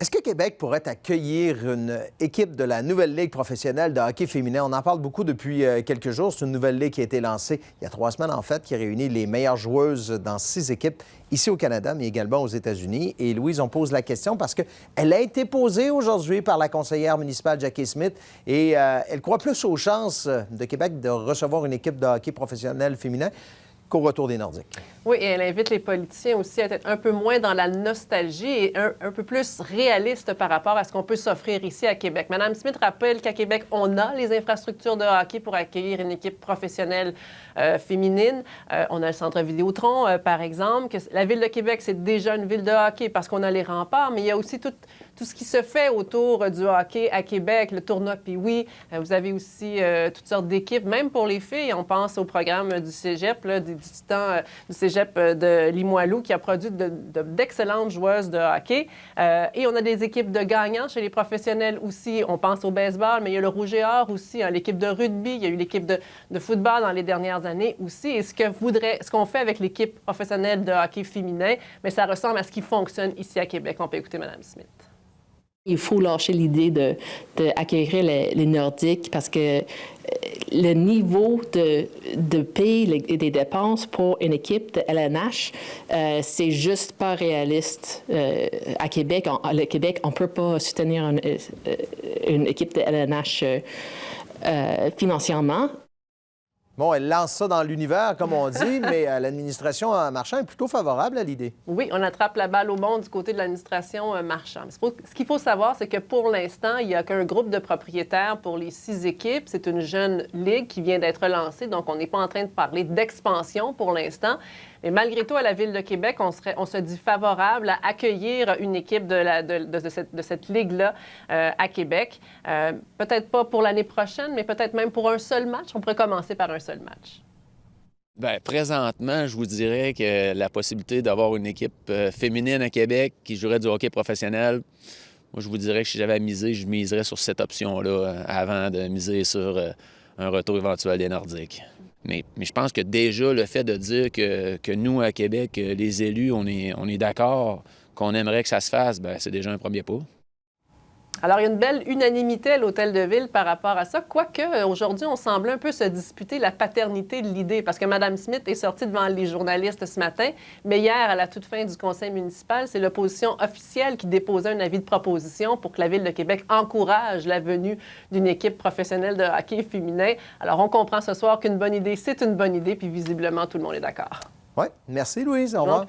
Est-ce que Québec pourrait accueillir une équipe de la nouvelle Ligue professionnelle de hockey féminin? On en parle beaucoup depuis quelques jours. C'est une nouvelle Ligue qui a été lancée il y a 3 semaines, en fait, qui réunit les meilleures joueuses dans 6 équipes ici au Canada, mais également aux États-Unis. Et Louise, on pose la question parce qu'elle a été posée aujourd'hui par la conseillère municipale Jackie Smith et elle croit plus aux chances de Québec de recevoir une équipe de hockey professionnel féminin qu'au retour des Nordiques. Oui, et elle invite les politiciens aussi à être un peu moins dans la nostalgie et un peu plus réaliste par rapport à ce qu'on peut s'offrir ici à Québec. Mme Smith rappelle qu'à Québec, on a les infrastructures de hockey pour accueillir une équipe professionnelle féminine. On a le Centre Vidéotron, par exemple. Que la Ville de Québec, c'est déjà une ville de hockey parce qu'on a les remparts, mais il y a aussi tout ce qui se fait autour du hockey à Québec, le tournoi Pee-Wee. Vous avez aussi toutes sortes d'équipes, même pour les filles. On pense au programme du Cégep, là, du Titans du Cégep de Limoilou, qui a produit d'excellentes joueuses de hockey. Et on a des équipes de gagnants chez les professionnels aussi. On pense au baseball, mais il y a le Rouge et Or aussi, hein, l'équipe de rugby, il y a eu l'équipe de football dans les dernières années aussi. Et ce qu'on fait avec l'équipe professionnelle de hockey féminin, mais ça ressemble à ce qui fonctionne ici à Québec. On peut écouter Mme Smith. Il faut lâcher l'idée d'accueillir les Nordiques parce que le niveau de payer des dépenses pour une équipe de LNH, c'est juste pas réaliste. À Québec, le Québec, on peut pas soutenir une équipe de LNH financièrement. Bon, elle lance ça dans l'univers, comme on dit, mais l'administration Marchand est plutôt favorable à l'idée. Oui, on attrape la balle au bon du côté de l'administration Marchand. Ce qu'il faut savoir, c'est que pour l'instant, il n'y a qu'un groupe de propriétaires pour les 6 équipes. C'est une jeune ligue qui vient d'être lancée, donc on n'est pas en train de parler d'expansion pour l'instant. Mais malgré tout, à la Ville de Québec, on se dit favorable à accueillir une équipe de cette ligue-là à Québec. Peut-être pas pour l'année prochaine, mais peut-être même pour un seul match. On pourrait commencer par un seul match. Bien, présentement, je vous dirais que la possibilité d'avoir une équipe féminine à Québec qui jouerait du hockey professionnel, moi, je vous dirais que si j'avais à miser, je miserais sur cette option-là avant de miser sur un retour éventuel des Nordiques. Mais je pense que déjà, le fait de dire que nous, à Québec, les élus, on est d'accord, qu'on aimerait que ça se fasse, bien, c'est déjà un premier pas. Alors, il y a une belle unanimité à l'Hôtel de Ville par rapport à ça, quoique aujourd'hui, on semble un peu se disputer la paternité de l'idée, parce que Mme Smith est sortie devant les journalistes ce matin, mais hier, à la toute fin du conseil municipal, c'est l'opposition officielle qui déposait un avis de proposition pour que la Ville de Québec encourage la venue d'une équipe professionnelle de hockey féminin. Alors, on comprend ce soir qu'une bonne idée, c'est une bonne idée, puis visiblement, tout le monde est d'accord. Oui, merci Louise, au revoir.